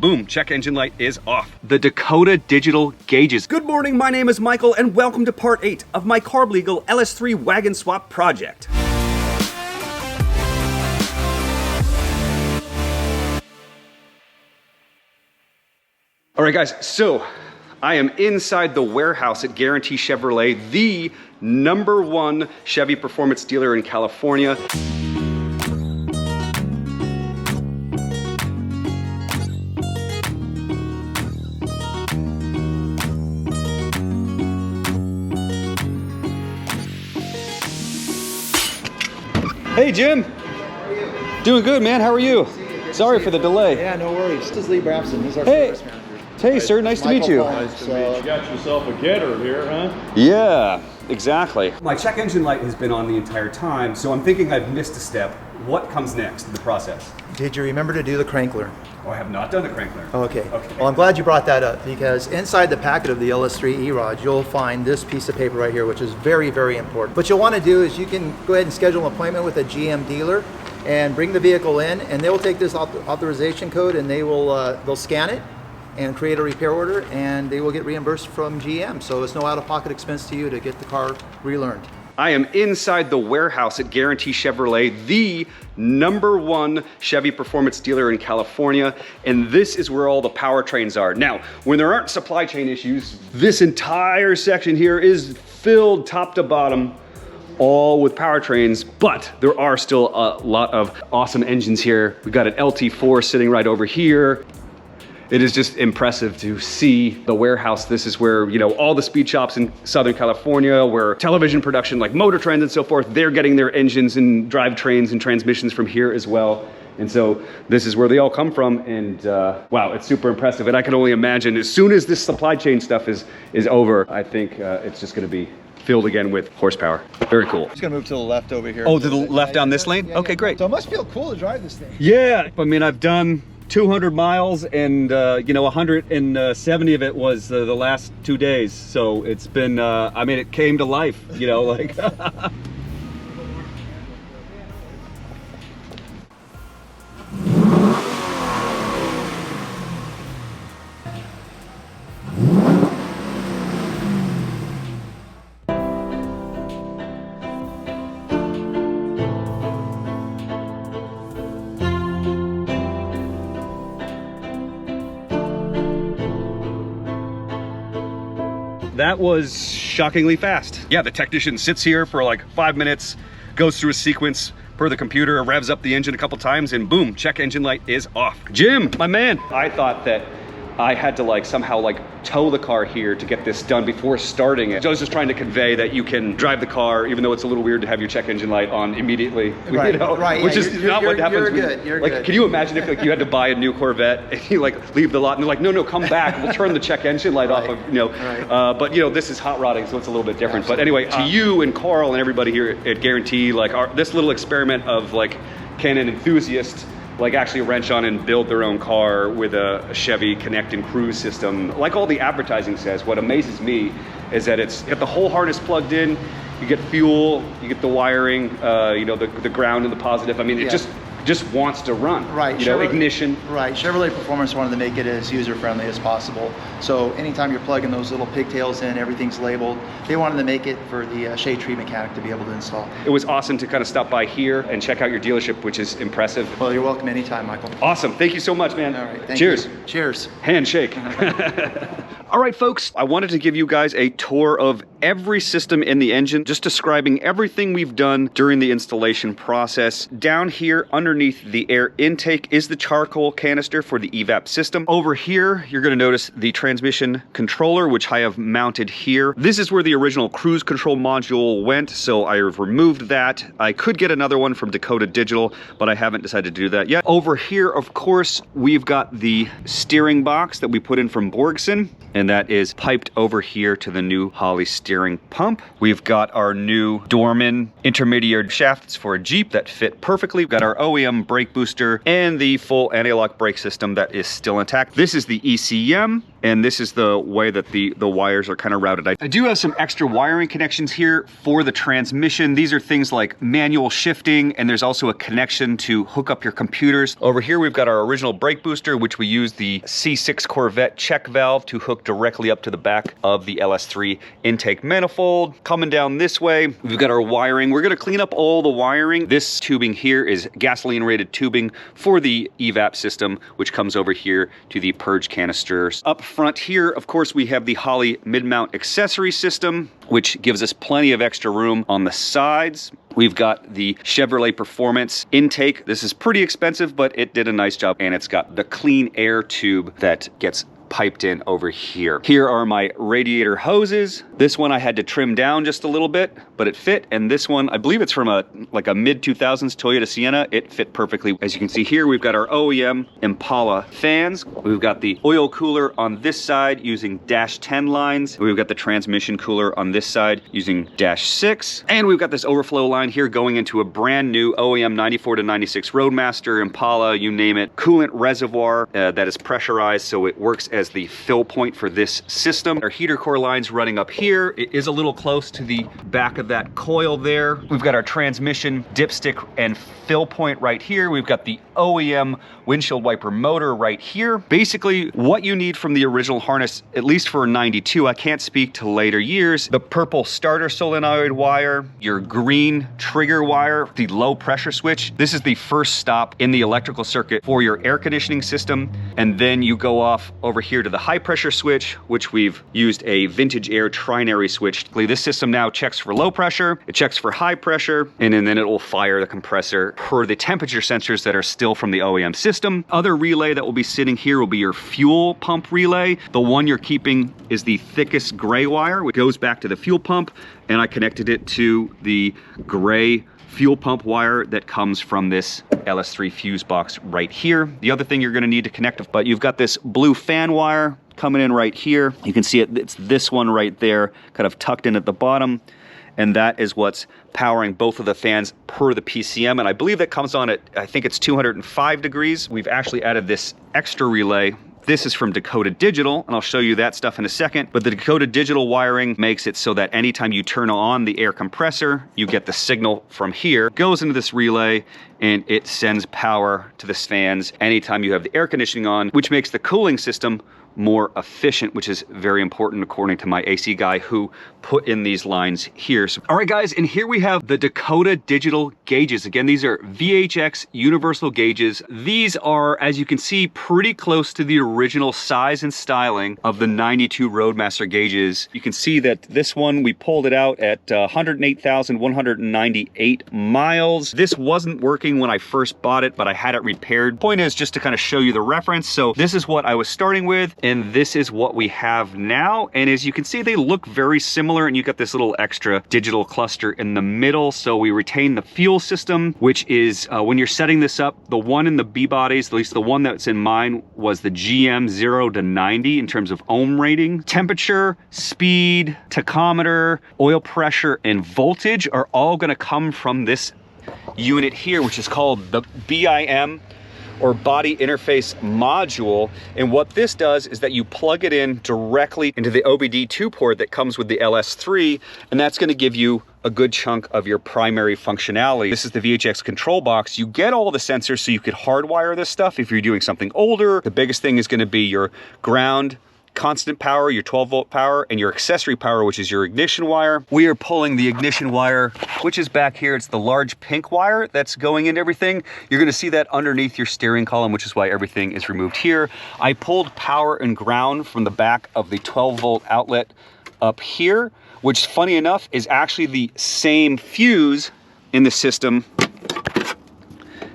Boom, check engine light is off. The Dakota digital gauges. Good morning, my name is Michael and welcome to part 8 of my carb legal LS3 wagon swap project. All right guys, so I am inside the warehouse at Guaranty Chevrolet, the #1 Chevy performance dealer in California. Hey Jim. How are you? Doing good, man. How are you? Sorry for the delay. Yeah, no worries. This is Lee Brabson. He's our service manager. Hey, sir. Nice to meet you. Nice to meet you. You got yourself a getter here, huh? Yeah, exactly. My check engine light has been on the entire time, so I'm thinking I've missed a step. What comes next in the process? Did you remember to do the crankler? Oh, I have not done the crankler. Okay. Well, I'm glad you brought that up because inside the packet of the LS3 E-Rod, you'll find this piece of paper right here, which is very, very important. What you'll want to do is you can go ahead and schedule an appointment with a GM dealer and bring the vehicle in, and they will take this authorization code and they will they'll scan it and create a repair order, and they will get reimbursed from GM. So it's no out-of-pocket expense to you to get the car relearned. I am inside the warehouse at Guaranty Chevrolet, the #1 Chevy performance dealer in California, and this is where all the powertrains are. Now, when there aren't supply chain issues, this entire section here is filled top to bottom, all with powertrains, but there are still a lot of awesome engines here. We've got an LT4 sitting right over here. It is just impressive to see the warehouse. This is where, you know, all the speed shops in Southern California, where television production like Motor Trend and so forth, they're getting their engines and drivetrains and transmissions from here as well. And so this is where they all come from. And wow, it's super impressive. And I can only imagine as soon as this supply chain stuff is over, I think it's just gonna be filled again with horsepower. Very cool. Just gonna move to the left over here. Oh, to the left down this lane? Okay, great. So it must feel cool to drive this thing. Yeah, I mean, I've done 200 miles and you know, 170 of it was the last 2 days. So it's been, I mean, it came to life, you know, like. That was shockingly fast. Yeah, the technician sits here for like 5 minutes, goes through a sequence per the computer, revs up the engine a couple times, and boom, check engine light is off. Jim, my man. I thought that I had to like somehow like tow the car here to get this done before starting it. So I was just trying to convey that you can drive the car, even though it's a little weird to have your check engine light on immediately. Right, you know, right. Which Yeah, is not what happens. You're like, good. can you imagine if like you had to buy a new Corvette and you like leave the lot and they're like, no, come back. We'll turn the check engine light off of, you know. Right. But you know, this is hot rodding, so it's a little bit different. Absolutely. But anyway, to you and Carl and everybody here at Guaranty, like this little experiment of like, can an enthusiast like actually wrench on and build their own car with a Chevy Connect and Cruise system. Like all the advertising says, what amazes me is that it's got the whole harness plugged in, you get fuel, you get the wiring, you know, the ground and the positive. I mean, it just wants to run. Right. You know, ignition. Right. Chevrolet Performance wanted to make it as user-friendly as possible. So anytime you're plugging those little pigtails in, everything's labeled. They wanted to make it for the shade tree mechanic to be able to install. It was awesome to kind of stop by here and check out your dealership, which is impressive. Well, you're welcome anytime, Michael. Awesome. Thank you so much, man. All right. Cheers. Thank you. Cheers. Handshake. All right, folks, I wanted to give you guys a tour of every system in the engine, just describing everything we've done during the installation process. Down here underneath the air intake is the charcoal canister for the evap system. Over here, you're gonna notice the transmission controller, which I have mounted here. This is where the original cruise control module went, so I have removed that. I could get another one from Dakota Digital, but I haven't decided to do that yet. Over here, of course, we've got the steering box that we put in from Borgson, and that is piped over here to the new Holley steering pump. We've got our new Dorman intermediate shafts for a Jeep that fit perfectly. We've got our OEM brake booster and the full anti-lock brake system that is still intact. This is the ECM. and this is the way that the wires are kind of routed. I do have some extra wiring connections here for the transmission. These are things like manual shifting, and there's also a connection to hook up your computers. Over here we've got our original brake booster, which we use the C6 Corvette check valve to hook directly up to the back of the LS3 intake manifold. Coming down this way, we've got our wiring. We're gonna clean up all the wiring. This tubing here is gasoline rated tubing for the evap system, which comes over here to the purge canisters. Up front here, of course, we have the Holley mid-mount accessory system, which gives us plenty of extra room on the sides. We've got the Chevrolet Performance intake. This is pretty expensive, but it did a nice job, and it's got the clean air tube that gets piped in over here. Here are my radiator hoses. This one I had to trim down just a little bit, but it fit. And this one, I believe it's from a mid-2000s Toyota Sienna. It fit perfectly. As you can see here, we've got our OEM Impala fans. We've got the oil cooler on this side using -10 lines. We've got the transmission cooler on this side using -6. And we've got this overflow line here going into a brand new OEM 94 to 96 Roadmaster, Impala, you name it, coolant reservoir that is pressurized, so it works as the fill point for this system. Our heater core line's running up here. It is a little close to the back of that coil there. We've got our transmission dipstick and fill point right here. We've got the OEM windshield wiper motor right here. Basically, what you need from the original harness, at least for a 92, I can't speak to later years, the purple starter solenoid wire, your green trigger wire, the low pressure switch. This is the first stop in the electrical circuit for your air conditioning system. And then you go off over here to the high pressure switch, which we've used a vintage air trinary switch. This system now checks for low pressure, it checks for high pressure, and then it will fire the compressor per the temperature sensors that are still from the OEM system. Other relay that will be sitting here will be your fuel pump relay. The one you're keeping is the thickest gray wire, which goes back to the fuel pump, and I connected it to the gray fuel pump wire that comes from this LS3 fuse box right here. The other thing you're gonna need to connect, but you've got this blue fan wire coming in right here. You can see it, it's this one right there, kind of tucked in at the bottom. And that is what's powering both of the fans per the PCM. And I believe that comes on at, I think it's 205 degrees. We've actually added this extra relay. This is from Dakota Digital, and I'll show you that stuff in a second. But the Dakota Digital wiring makes it so that anytime you turn on the air compressor, you get the signal from here, goes into this relay, and it sends power to the fans anytime you have the air conditioning on, which makes the cooling system more efficient, which is very important according to my AC guy who put in these lines here. So, all right guys, and here we have the Dakota Digital gauges. Again, these are VHX universal gauges. These are, as you can see, pretty close to the original size and styling of the 92 Roadmaster gauges. You can see that this one, we pulled it out at 108,198 miles. This wasn't working when I first bought it, but I had it repaired. Point is just to kind of show you the reference. So this is what I was starting with, and this is what we have now. And as you can see, they look very similar, and you got this little extra digital cluster in the middle. So we retain the fuel system, which is when you're setting this up, the one in the B bodies, at least the one that's in mine, was the GM 0 to 90 in terms of ohm rating. Temperature, speed, tachometer, oil pressure, and voltage are all gonna come from this unit here, which is called the BIM, or body interface module. And what this does is that you plug it in directly into the OBD2 port that comes with the LS3, and that's gonna give you a good chunk of your primary functionality. This is the VHX control box. You get all the sensors so you could hardwire this stuff if you're doing something older. The biggest thing is gonna be your ground, constant power, your 12-volt power, and your accessory power, which is your ignition wire. We are pulling the ignition wire, which is back here. It's the large pink wire that's going into everything. You're gonna see that underneath your steering column, which is why everything is removed here. I pulled power and ground from the back of the 12-volt outlet up here, which, funny enough, is actually the same fuse in the system.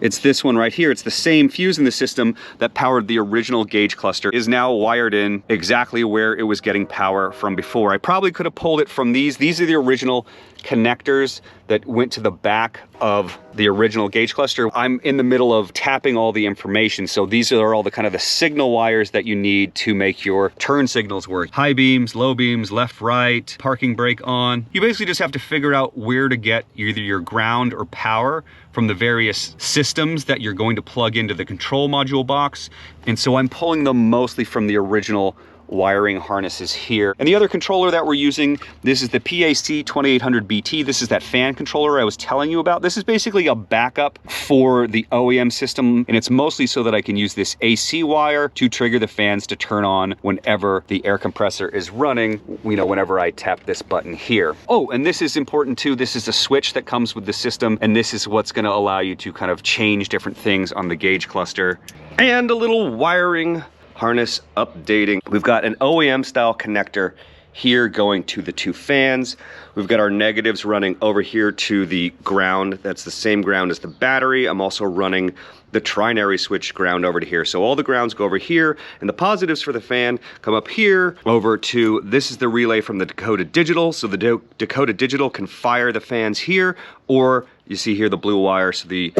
It's this one right here. It's the same fuse in the system that powered the original gauge cluster, is now wired in exactly where it was getting power from before. I probably could have pulled it from these. These are the original connectors that went to the back of the original gauge cluster. I'm in the middle of tapping all the information, so these are all the kind of the signal wires that you need to make your turn signals work. High beams, low beams, left, right, parking brake on. You basically just have to figure out where to get either your ground or power from the various systems that you're going to plug into the control module box. And so I'm pulling them mostly from the original wiring harnesses here. And the other controller that we're using, this is the Pt.8 This is that fan controller I was telling you about. This is basically a backup for the OEM system, and it's mostly so that I can use this AC wire to trigger the fans to turn on whenever the air compressor is running, you know, whenever I tap this button here. Oh, and this is important too. This is a switch that comes with the system, and this is what's going to allow you to kind of change different things on the gauge cluster. And a little wiring harness updating. We've got an OEM style connector here going to the two fans. We've got our negatives running over here to the ground. That's the same ground as the battery. I'm also running the trinary switch ground over to here. So all the grounds go over here, and the positives for the fan come up here over to, this is the relay from the Dakota Digital. So the Dakota Digital can fire the fans here, or you see here the blue wire, so the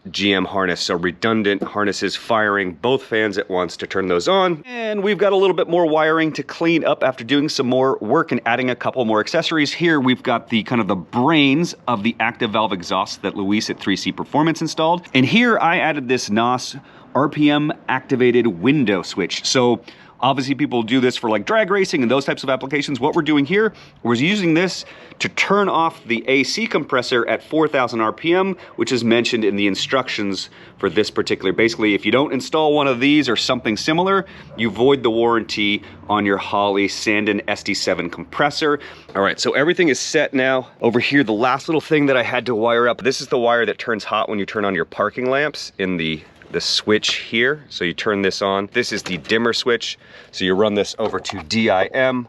GM harness, so redundant harnesses firing both fans at once to turn those on. And we've got a little bit more wiring to clean up after doing some more work and adding a couple more accessories. Here we've got the kind of the brains of the active valve exhaust that Luis at 3C Performance installed. And here I added this NOS RPM activated window switch. So obviously people do this for like drag racing and those types of applications. What we're doing here was using this to turn off the AC compressor at 4,000 RPM, which is mentioned in the instructions for this particular. Basically, if you don't install one of these or something similar, you void the warranty on your Holley Sandin SD7 compressor. All right, so everything is set now. Over here, the last little thing that I had to wire up, this is the wire that turns hot when you turn on your parking lamps in the switch here. So you turn this on. This is the dimmer switch. So you run this over to DIM.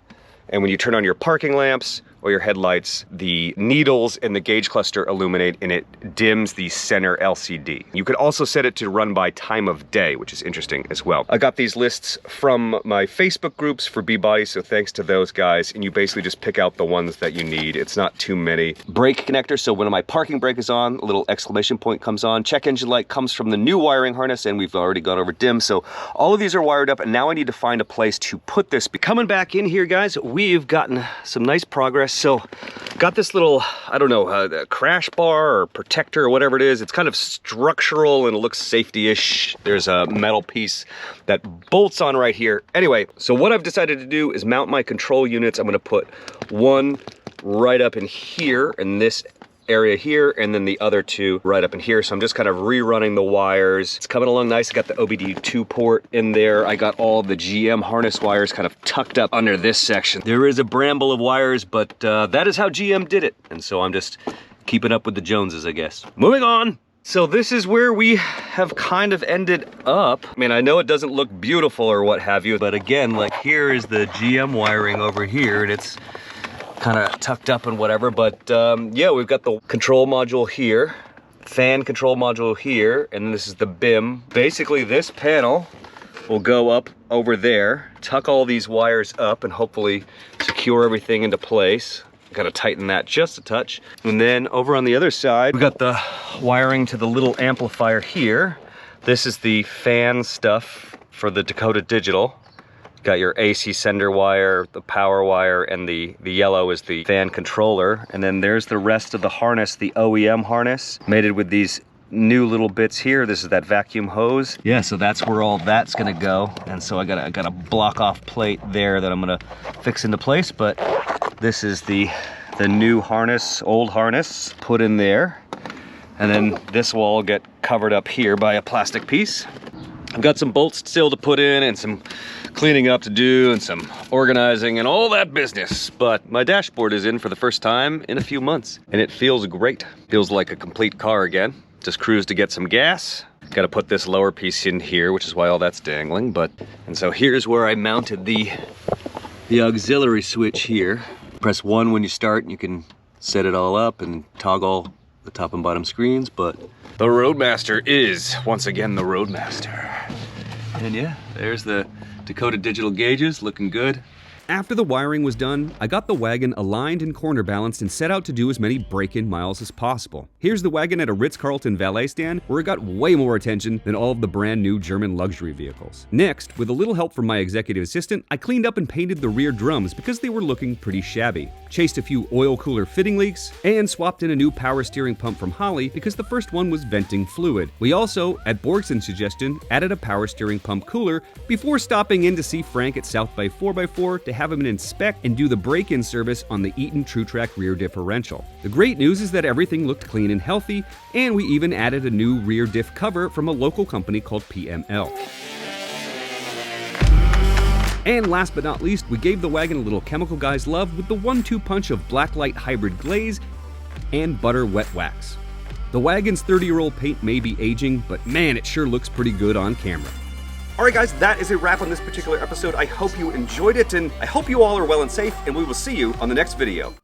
And when you turn on your parking lamps or your headlights, the needles in the gauge cluster illuminate and it dims the center LCD. You could also set it to run by time of day, which is interesting as well. I got these lists from my Facebook groups for B-Body, so thanks to those guys. And you basically just pick out the ones that you need. It's not too many. Brake connector, so when my parking brake is on, a little exclamation point comes on. Check engine light comes from the new wiring harness, and we've already gone over dim. So all of these are wired up, and now I need to find a place to put this. Coming back in here, guys, we've gotten some nice progress. So got this little, I don't know, crash bar or protector or whatever it is. It's kind of structural and it looks safety-ish. There's a metal piece that bolts on right here. Anyway, so what I've decided to do is mount my control units. I'm gonna put one right up in here in this area here, and then the other two right up in here. So I'm just kind of rerunning the wires. It's coming along nice. I got the OBD2 port in there. I got all the GM harness wires kind of tucked up under this section. There is a bramble of wires, but that is how GM did it. And so I'm just keeping up with the Joneses, I guess. Moving on. So this is where we have kind of ended up. I mean, I know it doesn't look beautiful or what have you, but again, like here is the GM wiring over here, and it's kind of tucked up and whatever, but yeah, we've got the control module here, fan control module here, and this is the BIM. Basically, this panel will go up over there, tuck all these wires up, and hopefully secure everything into place. Got to tighten that just a touch. And then over on the other side, we got the wiring to the little amplifier here. This is the fan stuff for the Dakota Digital. Got your AC sender wire, the power wire, and the yellow is the fan controller. And then there's the rest of the harness, the OEM harness, mated with these new little bits here. This is that vacuum hose. Yeah, so that's where all that's gonna go. And so I got a block off plate there that I'm gonna fix into place, but this is the new harness, old harness, put in there. And then this will all get covered up here by a plastic piece. I've got some bolts still to put in and some cleaning up to do and some organizing and all that business. But my dashboard is in for the first time in a few months and it feels great. Feels like a complete car again. Just cruised to get some gas. Got to put this lower piece in here, which is why all that's dangling. And so here's where I mounted the auxiliary switch here. Press 1 when you start and you can set it all up and toggle the top and bottom screens, but the Roadmaster is once again the Roadmaster. And yeah, there's the Dakota Digital gauges looking good. After the wiring was done, I got the wagon aligned and corner balanced and set out to do as many break-in miles as possible. Here's the wagon at a Ritz-Carlton valet stand where it got way more attention than all of the brand new German luxury vehicles. Next, with a little help from my executive assistant, I cleaned up and painted the rear drums because they were looking pretty shabby, chased a few oil cooler fitting leaks, and swapped in a new power steering pump from Holley because the first one was venting fluid. We also, at Borgson's suggestion, added a power steering pump cooler before stopping in to see Frank at South by 4x4 to have him inspect and do the break-in service on the Eaton TrueTrack rear differential. The great news is that everything looked clean and healthy, and we even added a new rear diff cover from a local company called PML. And last but not least, we gave the wagon a little Chemical Guys love with the 1-2 punch of Blacklight Hybrid Glaze and Butter Wet Wax. The wagon's 30-year-old paint may be aging, but man, it sure looks pretty good on camera. Alright guys, that is a wrap on this particular episode. I hope you enjoyed it, and I hope you all are well and safe, and we will see you on the next video.